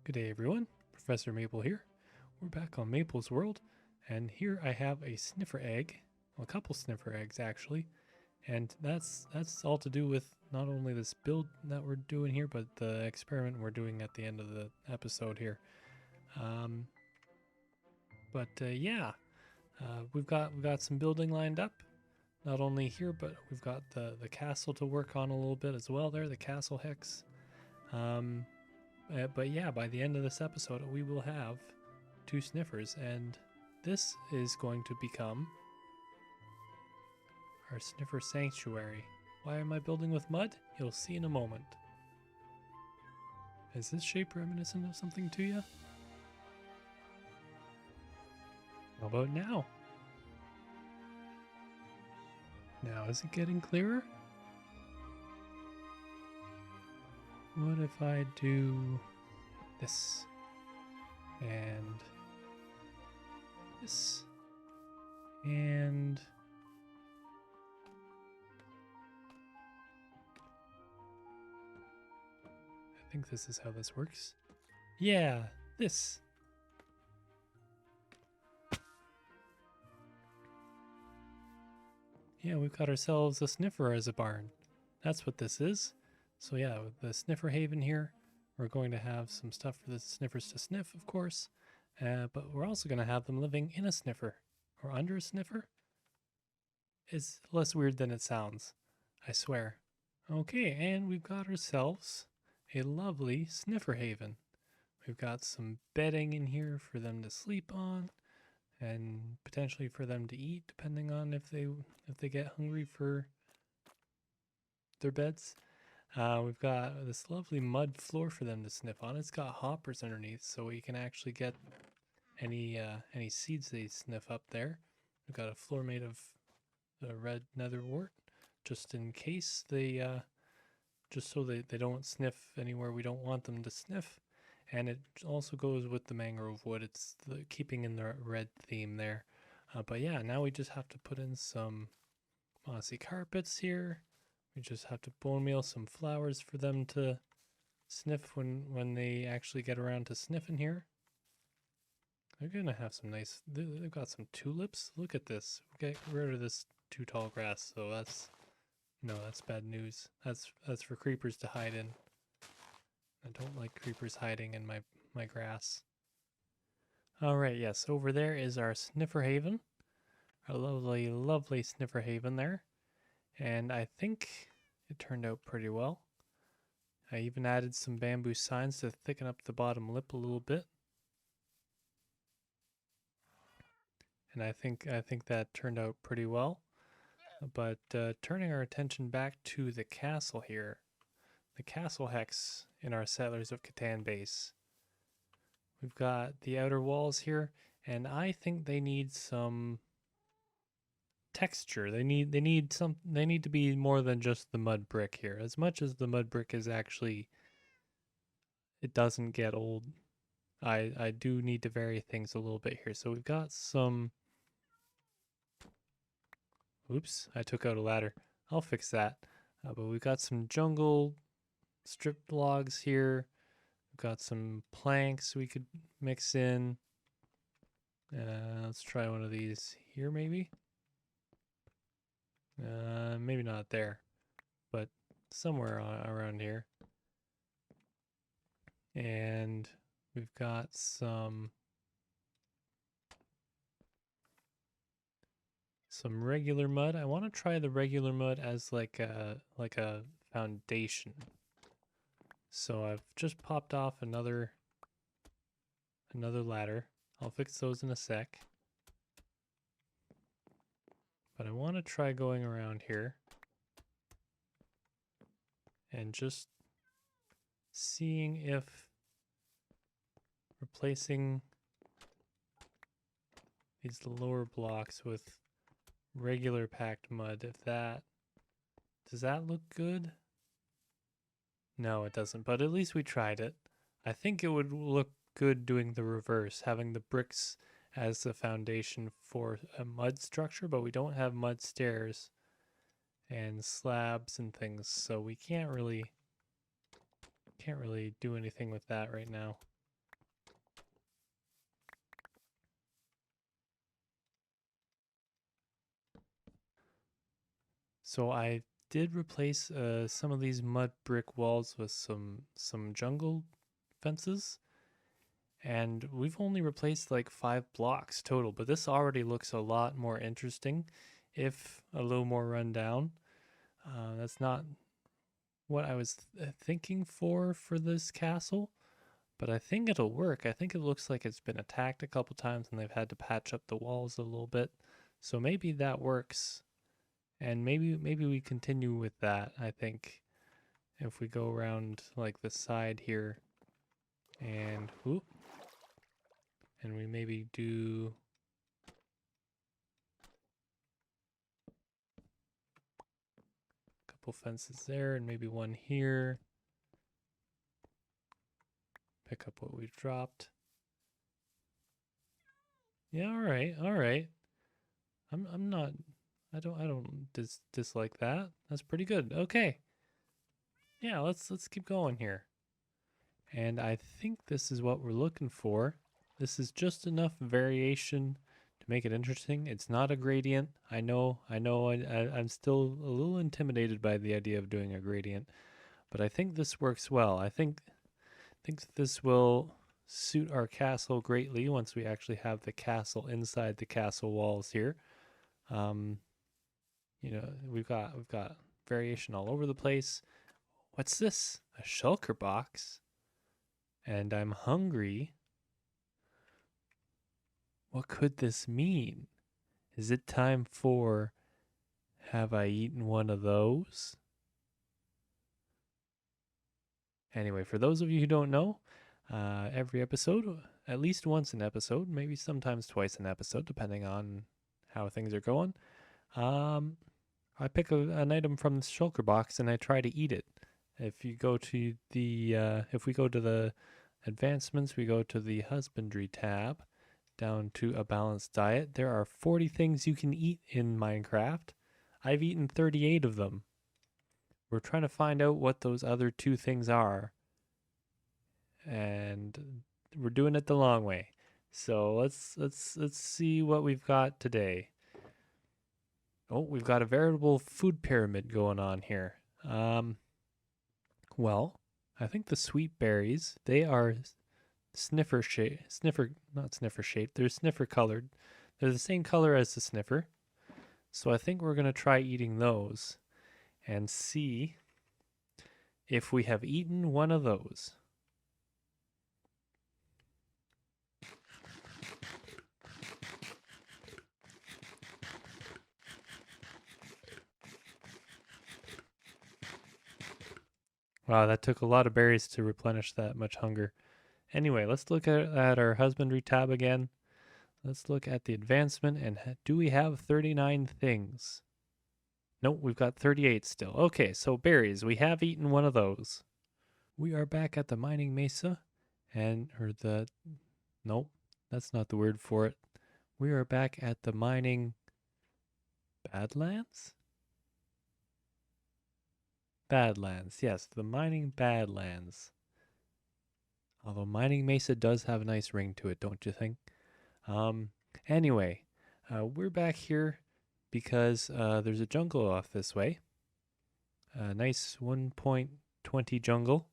Good day, everyone. Professor Maple here. We're back on Maple's World, and here I have a sniffer egg, well, a couple sniffer eggs actually, and that's all to do with not only this build that we're doing here, but the experiment we're doing at the end of the episode here. Um, yeah, we've got some building lined up. Not only here, but we've got the castle to work on a little bit as well. There, the castle hex. Um, but yeah, by the end of this episode, we will have two sniffers, and this is going to become our sniffer sanctuary. Why am I building with mud? You'll see in a moment. Is this shape reminiscent of something to you? How about now? Now, is it getting clearer? What if I do this and this and I think this is how this works. Yeah, this. Yeah, we've got ourselves a sniffer as a barn. That's what this is. So yeah, with the sniffer haven here, we're going to have some stuff for the sniffers to sniff, of course. But we're also going to have them living in a sniffer or under a sniffer. It's less weird than it sounds, I swear. Okay, and we've got ourselves a lovely sniffer haven. We've got some bedding in here for them to sleep on, and potentially for them to eat, depending on if they get hungry for their beds. We've got this lovely mud floor for them to sniff on. It's got hoppers underneath, so we can actually get any seeds they sniff up there. We've got a floor made of the red nether wart, just in case just so they don't sniff anywhere we don't want them to sniff. And it also goes with the mangrove wood. It's keeping in the red theme there. But yeah, now we just have to put in some mossy carpets here. We just have to bone meal some flowers for them to sniff when they actually get around to sniffing here. They're gonna have some nice. They've got some tulips. Look at this. Get rid of this too tall grass. So that's bad news. That's for creepers to hide in. I don't like creepers hiding in my grass. All right, yes, over there is our sniffer haven. Our lovely, lovely sniffer haven there. And I think it turned out pretty well. I even added some bamboo signs to thicken up the bottom lip a little bit. And I think that turned out pretty well. But turning our attention back to the castle here, the castle hex in our Settlers of Catan base. We've got the outer walls here, and I think they need some texture. They need to be more than just the mud brick here. As much as the mud brick is actually, it doesn't get old. I do need to vary things a little bit here. So we've got some. Oops, I took out a ladder. I'll fix that. But we've got some jungle stripped logs here. We've got some planks we could mix in. Let's try one of these here, maybe. Maybe not there, but somewhere around here. And we've got some regular mud. I want to try the regular mud as like a foundation. So I've just popped off another ladder. I'll fix those in a sec. But I want to try going around here and just seeing if replacing these lower blocks with regular packed mud, does that look good? No, it doesn't, but at least we tried it. I think it would look good doing the reverse, having the bricks as the foundation for a mud structure, but we don't have mud stairs and slabs and things, so we can't really do anything with that right now. So I did replace some of these mud brick walls with some jungle fences, and we've only replaced like 5 blocks total, but this already looks a lot more interesting, if a little more run down. That's not what I was thinking for this castle, but I think it'll work. I think it looks like it's been attacked a couple times and they've had to patch up the walls a little bit. So maybe that works, and maybe we continue with that. I think if we go around like the side here and whoop, and we maybe do a couple fences there and maybe one here. Pick up what we've dropped. Yeah, all right, all right. I'm not. I don't dislike that. That's pretty good. Okay. Yeah, let's keep going here. And I think this is what we're looking for. This is just enough variation to make it interesting. It's not a gradient. I'm still a little intimidated by the idea of doing a gradient, but I think this works well. I think this will suit our castle greatly once we actually have the castle inside the castle walls here. Um, we've got variation all over the place. What's this? A shulker box? And I'm hungry. What could this mean? Is it time for have I eaten one of those? Anyway, for those of you who don't know, every episode, at least once an episode, maybe sometimes twice an episode, depending on how things are going, I pick an item from the shulker box and I try to eat it. If you go to if we go to the advancements, we go to the husbandry tab, down to a balanced diet. There are 40 things you can eat in Minecraft. I've eaten 38 of them. We're trying to find out what those other 2 things are, and we're doing it the long way. So let's see what we've got today. Oh, we've got a veritable food pyramid going on here. Well, I think the sweet berries, they are not sniffer shaped. They're sniffer colored. They're the same color as the sniffer. So I think we're going to try eating those and see if we have eaten one of those. Wow, that took a lot of berries to replenish that much hunger. Anyway, let's look at our husbandry tab again. Let's look at the advancement, and do we have 39 things? Nope, we've got 38 still. Okay, so berries, we have eaten one of those. We are back at the mining mesa, nope, that's not the word for it. We are back at the mining Badlands? Badlands, yes, the mining Badlands. Although mining mesa does have a nice ring to it, don't you think? Anyway, we're back here because there's a jungle off this way. A nice 1.20 jungle.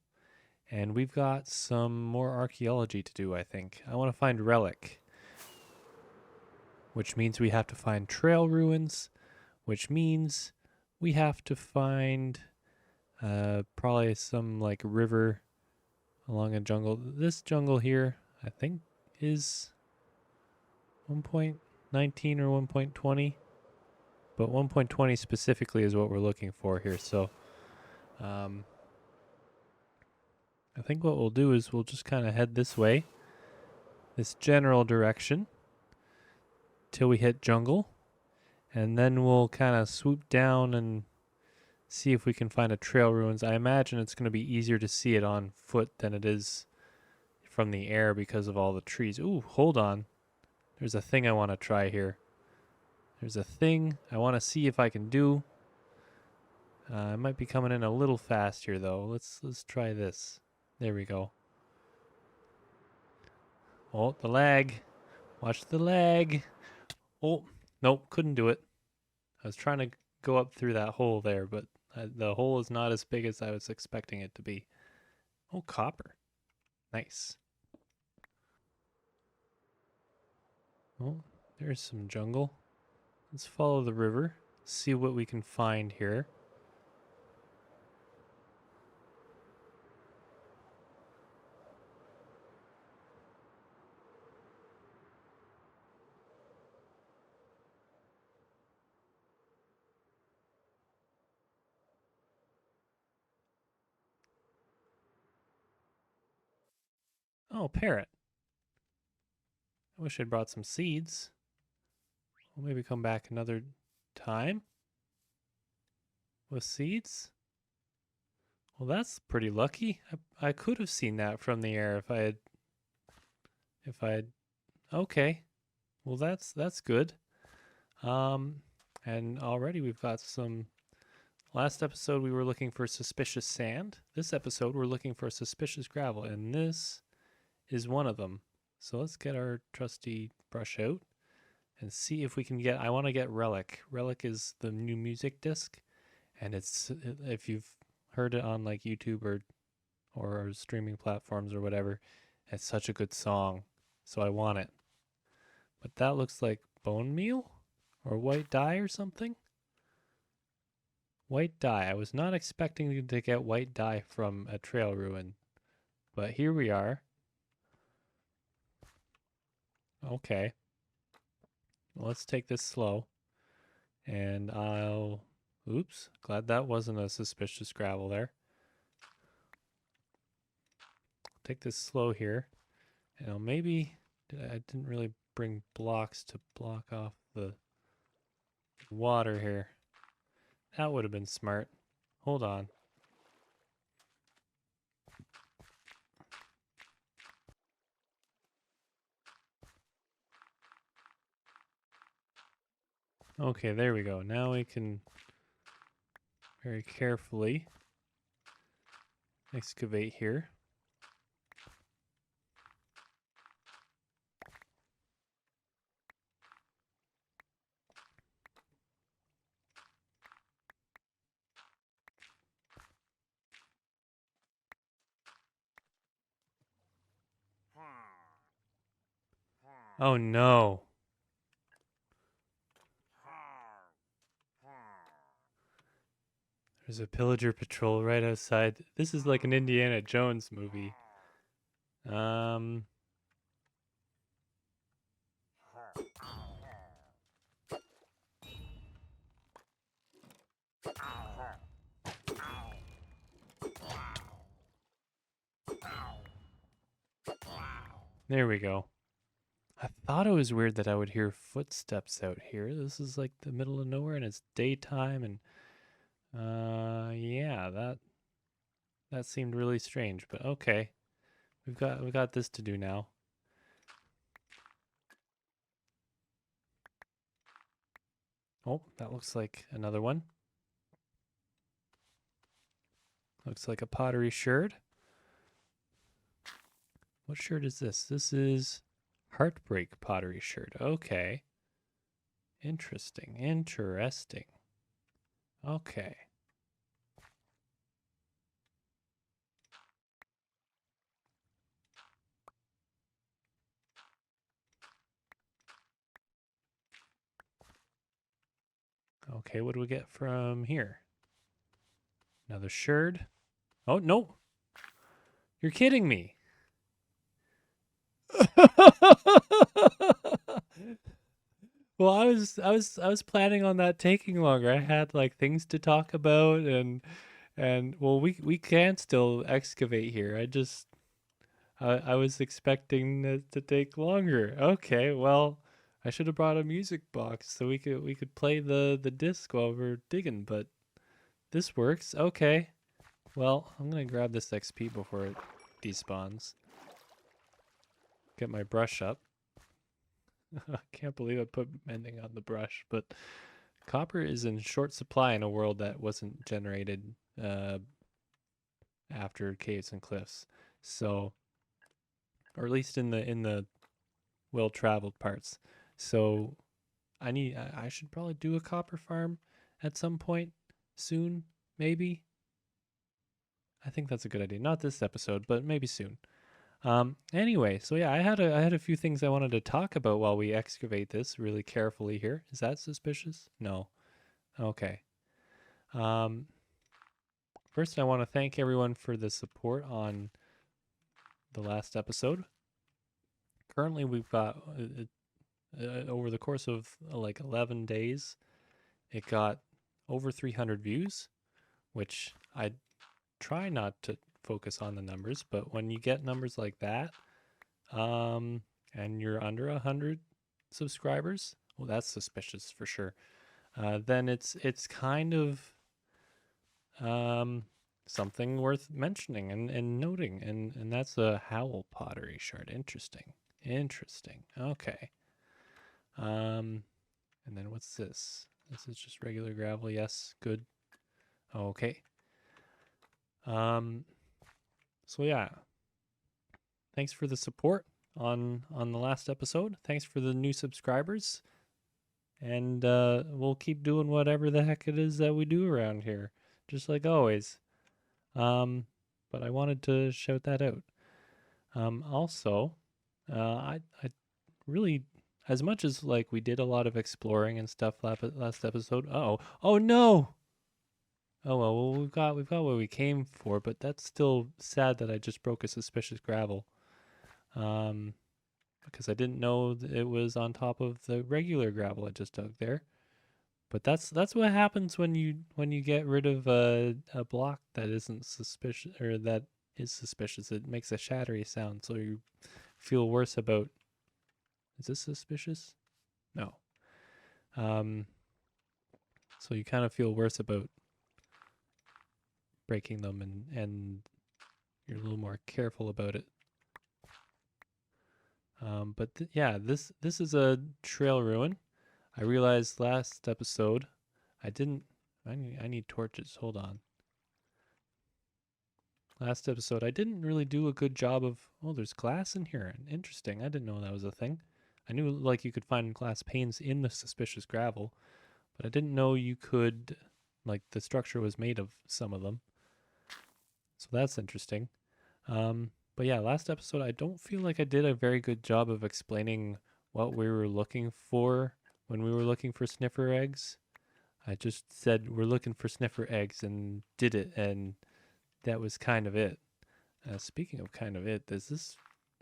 And we've got some more archaeology to do, I think. I want to find relic, which means we have to find trail ruins, which means we have to find probably some like river along a jungle. This jungle here, I think, is 1.19 or 1.20, but 1.20 specifically is what we're looking for here. So I think what we'll do is we'll just kind of head this way, this general direction, till we hit jungle, and then we'll kind of swoop down and see if we can find a trail ruins. I imagine it's going to be easier to see it on foot than it is from the air because of all the trees. Ooh, hold on. There's a thing I want to try here. There's a thing I want to see if I can do. I might be coming in a little fast here though. Let's try this. There we go. Oh, the lag. Watch the lag. Oh, nope, couldn't do it. I was trying to go up through that hole there, but the hole is not as big as I was expecting it to be. Oh, copper. Nice. Oh, there's some jungle. Let's follow the river, see what we can find here. Oh, parrot. I wish I'd brought some seeds. We'll maybe come back another time with seeds. Well, that's pretty lucky. I could have seen that from the air if I had. Okay. Well, that's good. Um, and already we've got some. Last episode we were looking for suspicious sand. This episode we're looking for suspicious gravel, and this is one of them. So let's get our trusty brush out and see if we can get. I want to get Relic. Relic is the new music disc, and it's if you've heard it on like YouTube or streaming platforms or whatever, it's such a good song. So I want it. But that looks like bone meal or white dye or something. White dye. I was not expecting to get white dye from a trail ruin, but here we are. Okay. Well, let's take this slow. And I'll... Oops. Glad that wasn't a suspicious gravel there. Take this slow here. And I'll maybe... I didn't really bring blocks to block off the water here. That would have been smart. Hold on. Okay, there we go. Now we can very carefully excavate here. Oh no. There's a pillager patrol right outside. This is like an Indiana Jones movie. Um, there we go. I thought it was weird that I would hear footsteps out here. This is like the middle of nowhere and it's daytime and yeah, that seemed really strange, but okay. We got this to do now. Oh, that looks like another one. Looks like a pottery sherd. What sherd is this? This is Heartbreak pottery sherd. Okay. Interesting. Interesting. Okay. Okay, what do we get from here? Another sherd. Oh, no. You're kidding me. Well, I was planning on that taking longer. I had like things to talk about and well we can still excavate here. I was expecting it to take longer. Okay, well, I should have brought a music box so we could play the disc while we're digging, but this works. Okay. Well, I'm gonna grab this XP before it despawns. Get my brush up. I can't believe I put mending on the brush, but copper is in short supply in a world that wasn't generated after caves and cliffs. So, or at least in the well-traveled parts. So, I should probably do a copper farm at some point soon, maybe. I think that's a good idea. Not this episode, but maybe soon. Anyway, so yeah, I had a few things I wanted to talk about while we excavate this really carefully here. Is that suspicious? No. Okay. Um, First, I want to thank everyone for the support on the last episode. Currently, we've got over the course of like 11 days, it got over 300 views, which I try not to focus on the numbers, but when you get numbers like that, and you're under 100 subscribers, well, that's suspicious for sure. Then it's kind of um, something worth mentioning and noting, and that's a Howl pottery shard. Interesting, interesting. Okay. Um, and then what's this? This is just regular gravel. Yes, good. Okay. Um, so yeah, thanks for the support on the last episode. Thanks for the new subscribers. And we'll keep doing whatever the heck it is that we do around here, just like always. But I wanted to shout that out. Also, I really, as much as like we did a lot of exploring and stuff last episode. Oh no! Oh well, we've got what we came for, but that's still sad that I just broke a suspicious gravel. Um, because I didn't know that it was on top of the regular gravel I just dug there. But that's what happens when you get rid of a block that isn't suspicious or that is suspicious. It makes a shattery sound, so you feel worse about. Is this suspicious? No. Um. So you kind of feel worse about breaking them, and you're a little more careful about it. But yeah, this is a trail ruin. I realized last episode I didn't. I need torches. Hold on. Last episode, I didn't really do a good job of. Oh, there's glass in here. Interesting. I didn't know that was a thing. I knew like you could find glass panes in the suspicious gravel, but I didn't know you could. Like the structure was made of some of them. So that's interesting. But yeah, last episode, I don't feel like I did a very good job of explaining what we were looking for when we were looking for sniffer eggs. I just said we're looking for sniffer eggs and did it, and that was kind of it. Speaking of kind of it,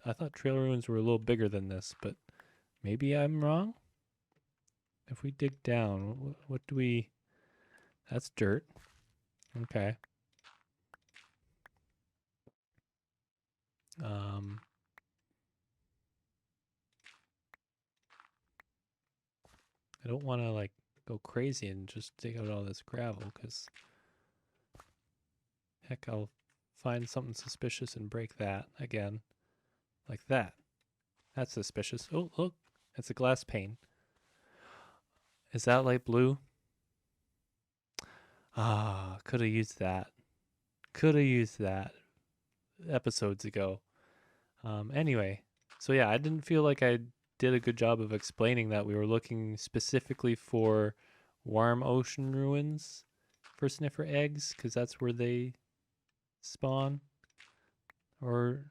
I thought trail ruins were a little bigger than this, but maybe I'm wrong. If we dig down, what do we? That's dirt. Okay. Um, I don't want to like go crazy and just dig out all this gravel because heck, I'll find something suspicious and break that again, like that. That's suspicious. Oh, look, it's a glass pane. Is that light blue? Ah, could have used that. Could have used that episodes ago. Anyway, so yeah, I didn't feel like I did a good job of explaining that we were looking specifically for warm ocean ruins for sniffer eggs because that's where they spawn, or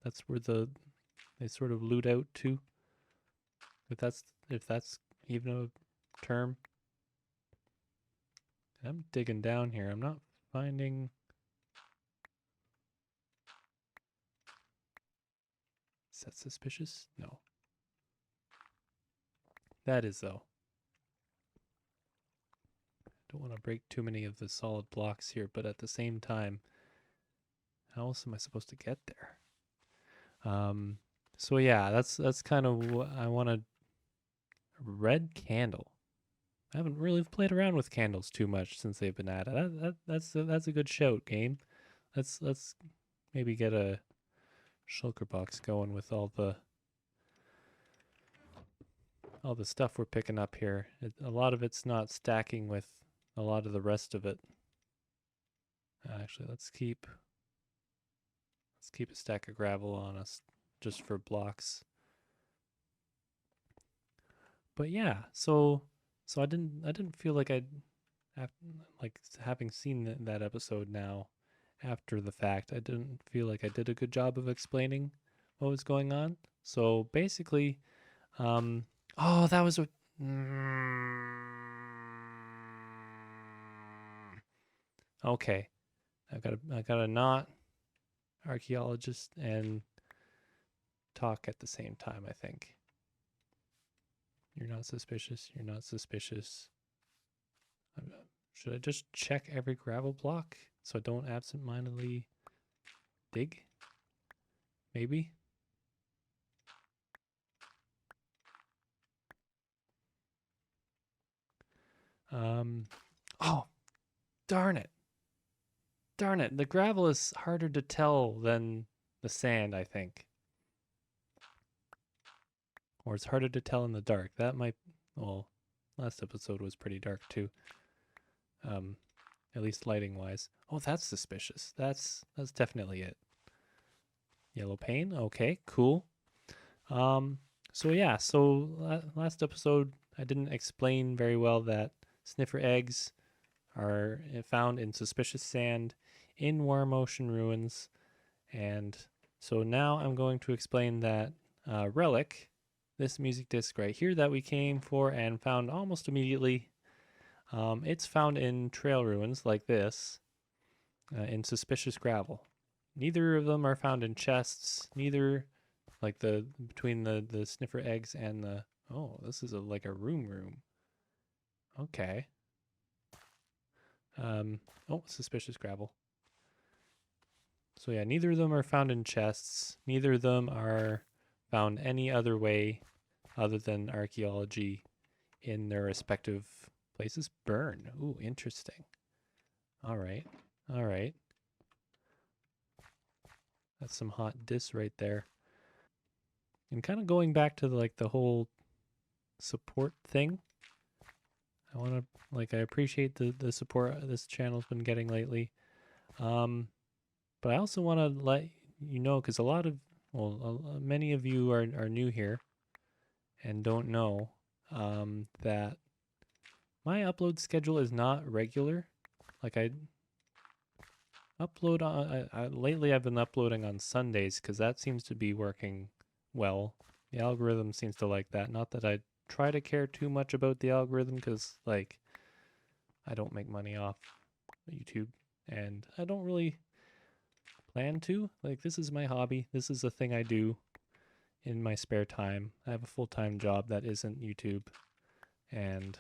that's where they sort of loot out to. If that's even a term. I'm digging down here. I'm not finding. Is that suspicious? No. That is though. Don't want to break too many of the solid blocks here, but at the same time, how else am I supposed to get there? So yeah, that's kind of what I want to. Red candle. I haven't really played around with candles too much since they've been added. That's a good shout, game. Let's maybe get a shulker box going with all the stuff we're picking up here. A lot of it's not stacking with a lot of the rest of it. Actually, let's keep a stack of gravel on us just for blocks. But yeah, so I didn't feel like I like having seen that episode now after the fact, I didn't feel like I did a good job of explaining what was going on. So basically, um, oh, that was a. Okay, I got a not archaeologist and talk at the same time. I think you're not suspicious. You're not suspicious. Should I just check every gravel block so I don't absentmindedly dig? Maybe. Um. Oh, darn it! Darn it! The gravel is harder to tell than the sand, I think, or it's harder to tell in the dark. That might. Well, last episode was pretty dark too. Um, at least lighting wise. Oh, that's suspicious. That's definitely it. Yellow pane. Okay, cool. Um, so yeah, last episode I didn't explain very well that sniffer eggs are found in suspicious sand in warm ocean ruins, and so now I'm going to explain that relic, this music disc right here that we came for and found almost immediately. It's found in trail ruins like this, in suspicious gravel. Neither of them are found in chests. Neither, like the between the sniffer eggs and the. Oh, this is like a room. Okay. Oh, suspicious gravel. So yeah, neither of them are found in chests. Neither of them are found any other way other than archaeology in their respective places. Burn. Ooh, interesting. All right. All right. That's some hot dis right there. And kind of going back to the whole support thing. I want to I appreciate the support this channel's been getting lately. But I also want to let you know because many of you are new here and don't know that my upload schedule is not regular. Like I upload on lately I've been uploading on Sundays because that seems to be working well. The algorithm seems to like that. Not that I try to care too much about the algorithm because I don't make money off YouTube and I don't really plan to. Like this is my hobby. This is a thing I do in my spare time. I have a full-time job that isn't YouTube and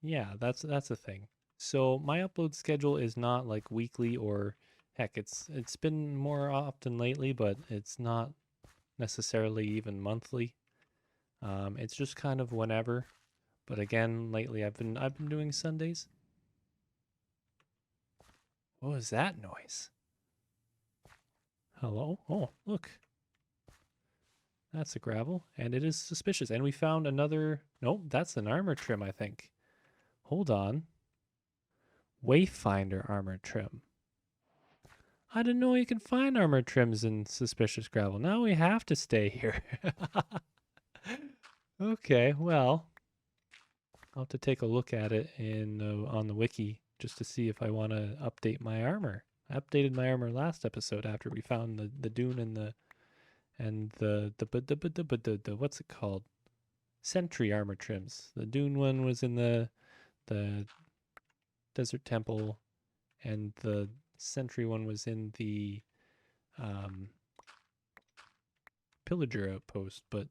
yeah, that's a thing. So my upload schedule is not like weekly or heck, it's been more often lately, but it's not necessarily even monthly. It's just kind of whenever. But again, lately I've been doing Sundays. What was that noise? Hello? Oh, look. That's a gravel, and it is suspicious. And we found another. Nope, that's an armor trim, I think. Hold on. Wayfinder armor trim. I didn't know you could find armor trims in suspicious gravel. Now we have to stay here. Okay, well, I'll have to take a look at it in on the wiki just to see if I want to update my armor. I updated my armor last episode after we found the dune and the what's it called? Sentry armor trims. The dune one was in the desert temple, and the sentry one was in the um, pillager outpost. But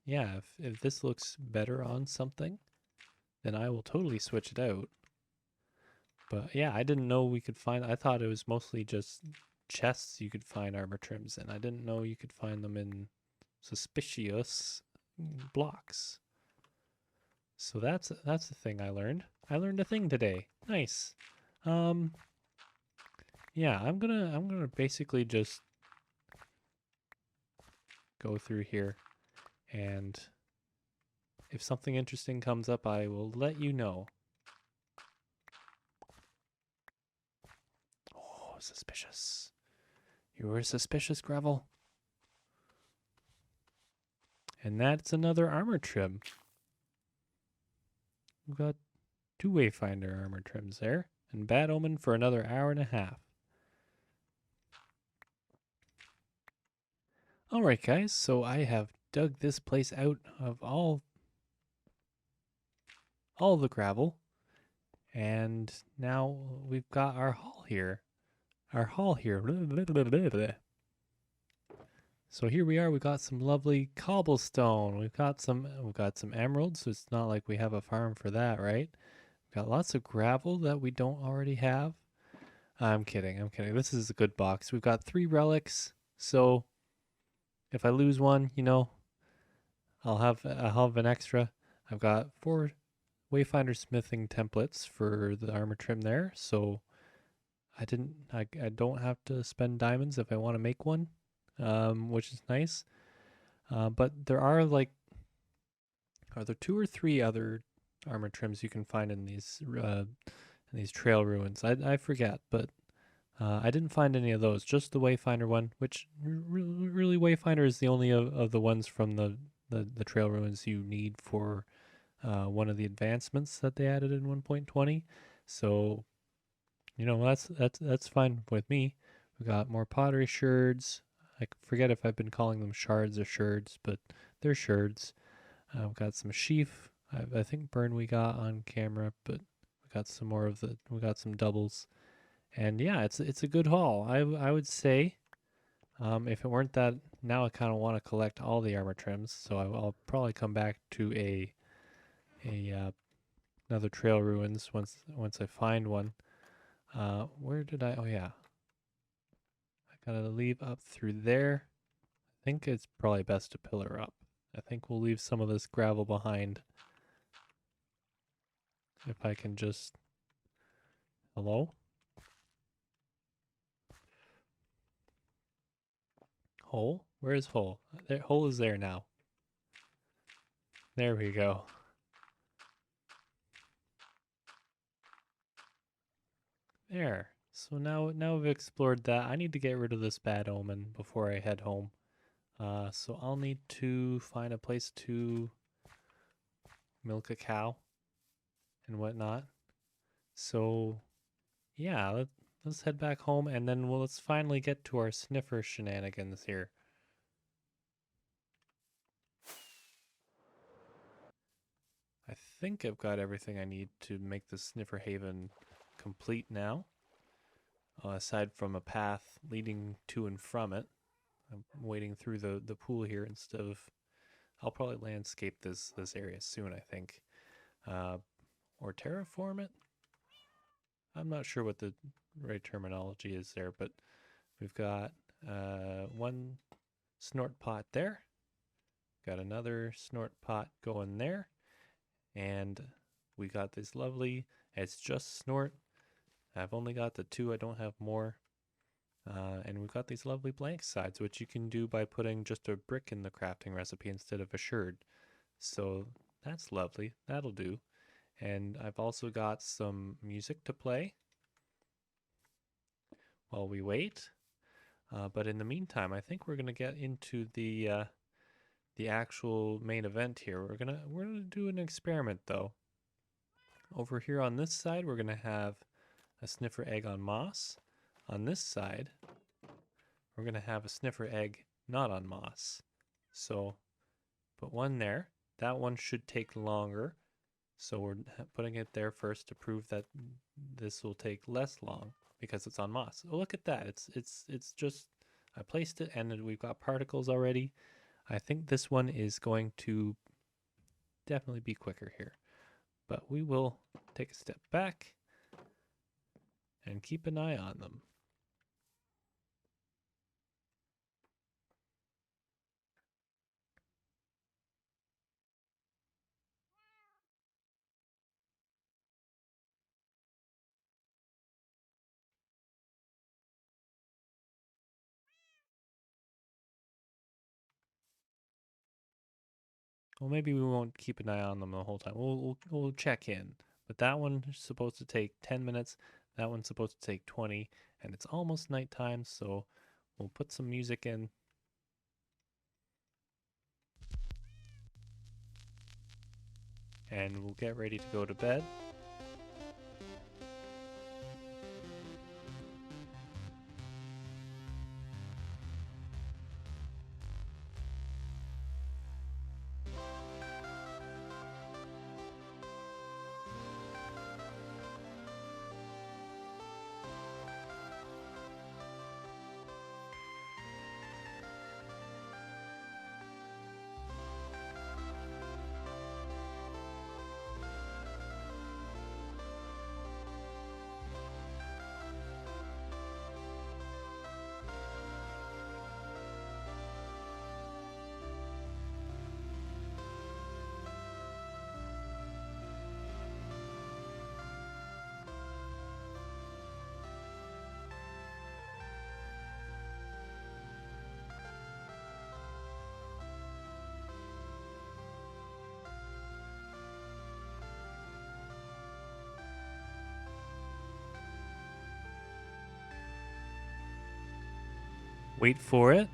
yeah, if this looks better on something, then I will totally switch it out. But yeah, I didn't know we could find. I thought it was mostly just chests you could find armor trims in. I didn't know you could find them in suspicious blocks. So that's the thing I learned. I learned a thing today. Nice. Um yeah, I'm gonna basically just go through here and if something interesting comes up, I will let you know. Oh, suspicious. You were suspicious, Gravel. And that's another armor trim. we've got 2 Wayfinder armor trims there, and Bad Omen for another hour and a half. Alright guys, so I have dug this place out of all the gravel, and now we've got our hall here. So here we are. We got some lovely cobblestone. We've got some emeralds. So it's not like we have a farm for that, right? We've got lots of gravel that we don't already have. I'm kidding. I'm kidding. This is a good box. We've got 3 relics. So if I lose one, I'll have an extra. I've got 4 Wayfinder smithing templates for the armor trim there. So I don't have to spend diamonds if I want to make one, which is nice. But are there 2 or 3 other armor trims you can find in these trail ruins? I forget, but I didn't find any of those. Just the Wayfinder one, which really Wayfinder is the only of the ones from the trail ruins you need for one of the advancements that they added in 1.20. So that's fine with me. We got more pottery sherds. I forget if I've been calling them shards or sherds, but they're sherds. We've got some sheaf. I think burn we got on camera, but we got some more of the. We got some doubles, and yeah, it's a good haul. I would say, if it weren't that, now I kind of want to collect all the armor trims, so I'll probably come back to another trail ruins once I find one. Where did I? Oh yeah, I gotta leave up through there. I think it's probably best to pillar up. I think we'll leave some of this gravel behind. If I can just... Hello? Hole? Where is Hole? There, Hole is there now. There we go. There. So now we've explored that. I need to get rid of this bad omen before I head home. So I'll need to find a place to milk a cow and whatnot. So yeah, let's head back home, and then let's finally get to our sniffer shenanigans here. I think I've got everything I need to make the Sniffer Haven complete now. Aside from a path leading to and from it. I'm wading through the pool here instead of... I'll probably landscape this area soon, I think. Or terraform it? I'm not sure what the right terminology is there, but we've got one snort pot there. Got another snort pot going there. And we got this lovely, it's just snort. I've only got the 2, I don't have more. And we've got these lovely blank sides, which you can do by putting just a brick in the crafting recipe instead of a sherd. So that's lovely, that'll do. And I've also got some music to play while we wait. But in the meantime, I think we're gonna get into the actual main event here. We're gonna do an experiment though. Over here on this side, we're gonna have a sniffer egg on moss. On this side, we're gonna have a sniffer egg not on moss. So put one there. That one should take longer. So we're putting it there first to prove that this will take less long because it's on moss. Oh, look at that. It's just, I placed it and we've got particles already. I think this one is going to definitely be quicker here. But we will take a step back and keep an eye on them. Well, maybe we won't keep an eye on them the whole time. We'll check in. But that one is supposed to take 10 minutes. That one's supposed to take 20. And it's almost nighttime, so we'll put some music in. and we'll get ready to go to bed. Wait for it.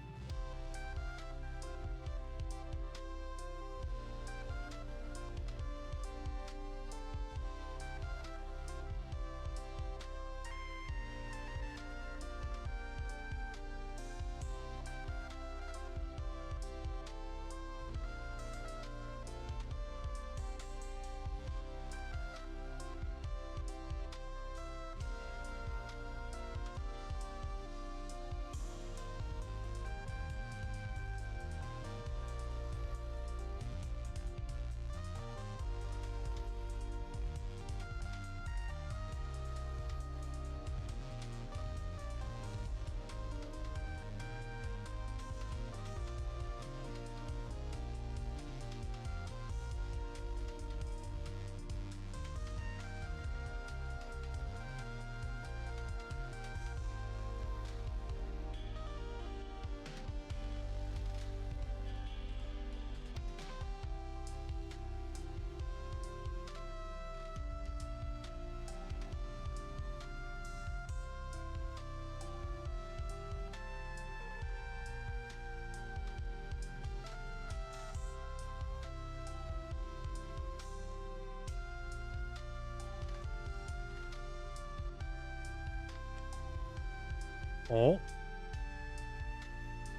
Oh,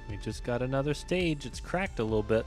we just got another stage. It's cracked a little bit.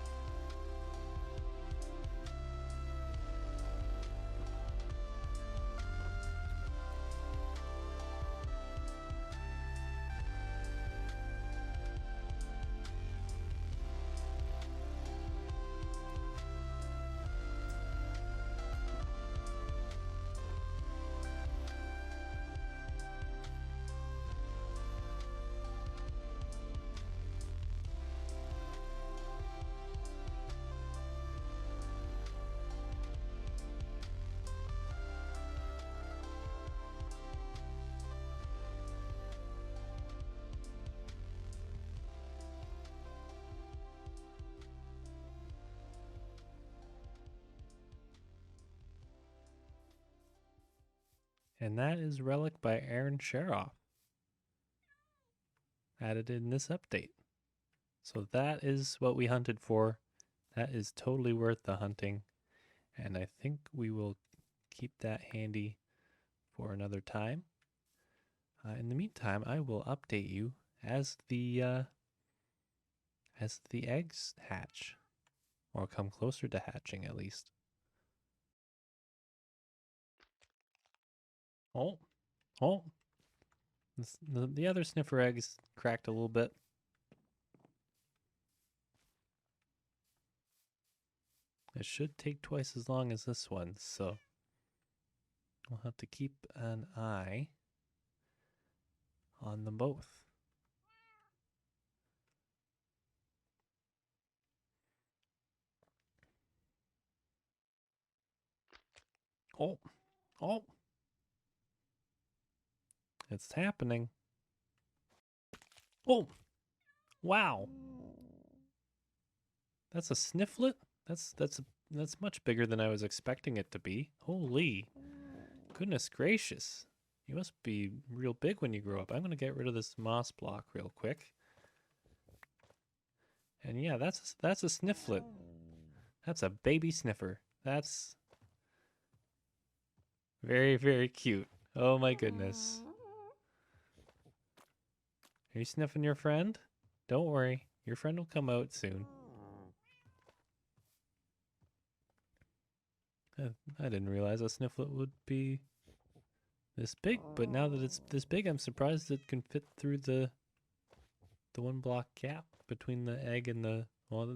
And that is Relic by Aaron Sharoff, added in this update. So that is what we hunted for. That is totally worth the hunting. And I think we will keep that handy for another time. In the meantime, I will update you as the eggs hatch, or come closer to hatching at least. Oh, oh, the other sniffer eggs cracked a little bit. It should take twice as long as this one, so we'll have to keep an eye on them both. Oh, oh, it's happening. Oh, wow. That's a snifflet? That's much bigger than I was expecting it to be. Holy goodness gracious. You must be real big when you grow up. I'm going to get rid of this moss block real quick. And yeah, that's a snifflet. That's a baby sniffer. That's Very, very cute. Oh my goodness. Are you sniffing your friend? Don't worry. Your friend will come out soon. I didn't realize a snifflet would be this big, but now that it's this big, I'm surprised it can fit through the one block gap between the egg and the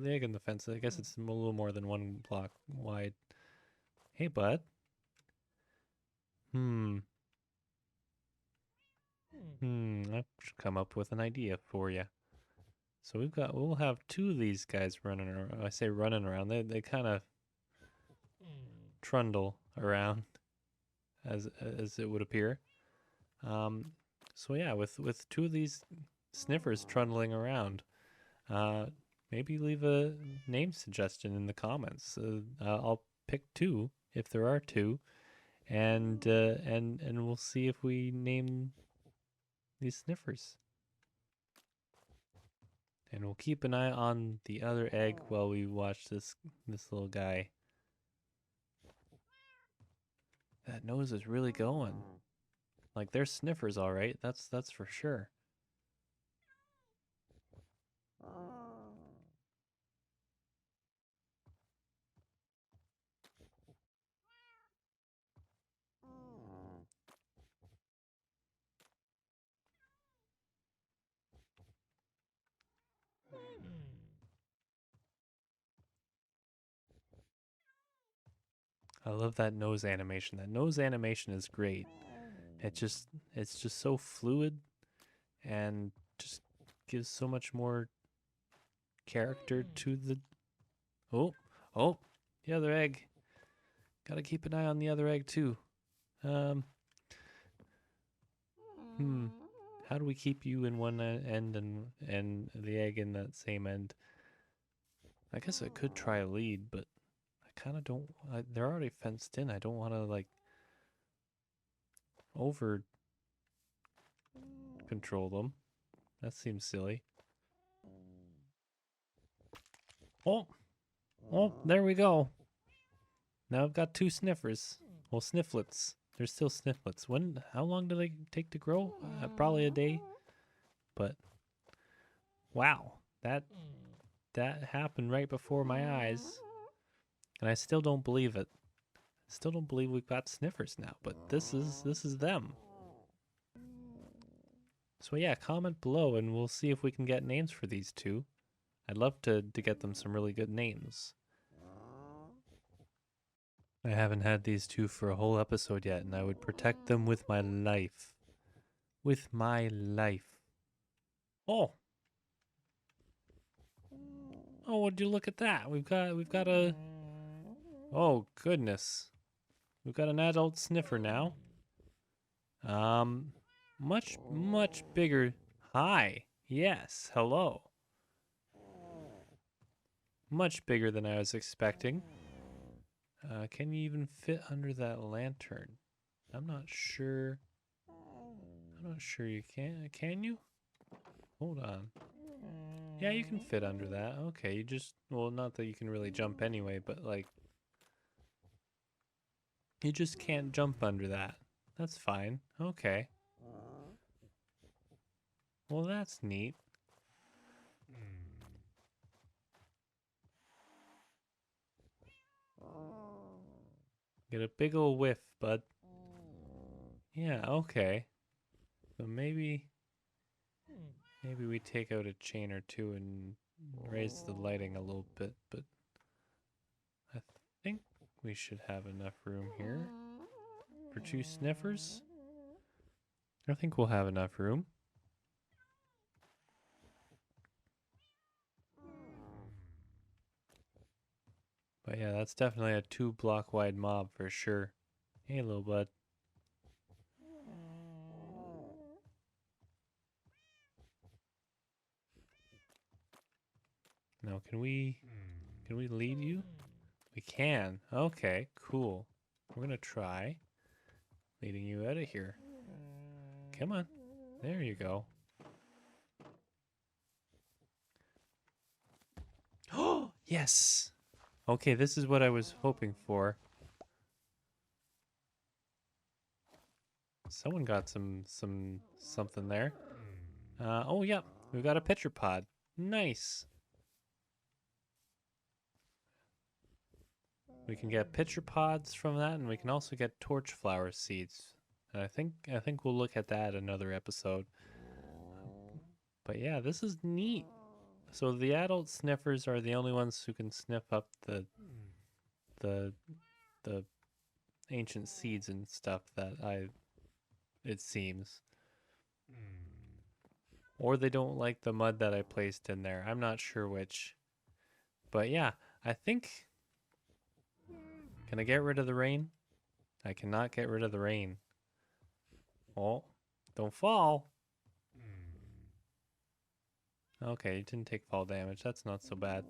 egg and the fence. I guess it's a little more than 1 block wide. Hey, bud. I should come up with an idea for you. So we'll have 2 of these guys running around. I say running around. They kind of trundle around as it would appear. So yeah, with 2 of these sniffers trundling around, maybe leave a name suggestion in the comments. I'll pick 2 if there are 2, and we'll see if we name these sniffers. And we'll keep an eye on the other egg while we watch this little guy. That nose is really going. Like, they're sniffers, all right. That's for sure. I love that nose animation. That nose animation is great. It's just so fluid and just gives so much more character to the oh, the other egg. Gotta keep an eye on the other egg too. How do we keep you in one end and the egg in that same end? I guess I could try a lead, but I kind of don't. They're already fenced in. I don't want to like over control them. That seems silly. Oh, there we go. Now I've got 2 sniffers. Well, snifflets. They're still snifflets. How long do they take to grow? Probably a day. But wow, that happened right before my eyes, and I still don't believe it. Still don't believe we've got sniffers now. But this is them. So yeah, comment below, and we'll see if we can get names for these 2. I'd love to get them some really good names. I haven't had these 2 for a whole episode yet, and I would protect them with my life. With my life. Oh, would you look at that? We've got a. Oh goodness, we've got an adult sniffer now. Much bigger. Hi, yes, hello. Much bigger than I was expecting. Can you even fit under that lantern? I'm not sure. You can. Can you? Hold on. Yeah, you can fit under that. Okay, you just, well, not that you can really jump anyway, but like, you just can't jump under that. That's fine. Okay. Well, that's neat. Get a big ol' whiff, bud. Yeah, okay. So maybe we take out a chain or 2 and raise the lighting a little bit, but I think we should have enough room here for 2 sniffers. I think we'll have enough room. But yeah, that's definitely a 2 block wide mob for sure. Hey, little bud. Now, can we lead you? We can. Okay, cool. We're gonna try leading you out of here. Come on. There you go. Oh, yes. Okay, this is what I was hoping for. Someone got something there. Oh yeah, we've got a pitcher pod. Nice. We can get pitcher pods from that, and we can also get torch flower seeds. And I think we'll look at that another episode. But yeah, this is neat. So the adult sniffers are the only ones who can sniff up the the ancient seeds and stuff it seems. Or they don't like the mud that I placed in there. I'm not sure which. But yeah, I think... Can I get rid of the rain? I cannot get rid of the rain. Oh, don't fall. Okay, it didn't take fall damage. That's not so bad.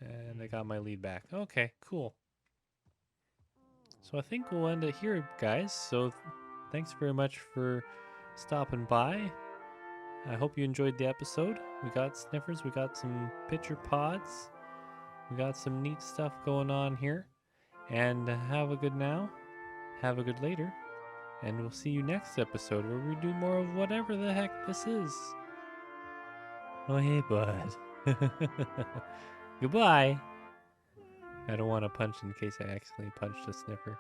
And I got my lead back. Okay, cool. So I think we'll end it here, guys. So thanks very much for stopping by. I hope you enjoyed the episode. We got sniffers, we got some pitcher pods. We got some neat stuff going on here. And have a good now, have a good later, and we'll see you next episode where we do more of whatever the heck this is. Oh, hey, bud. Goodbye. I don't want to punch in case I accidentally punched a sniffer.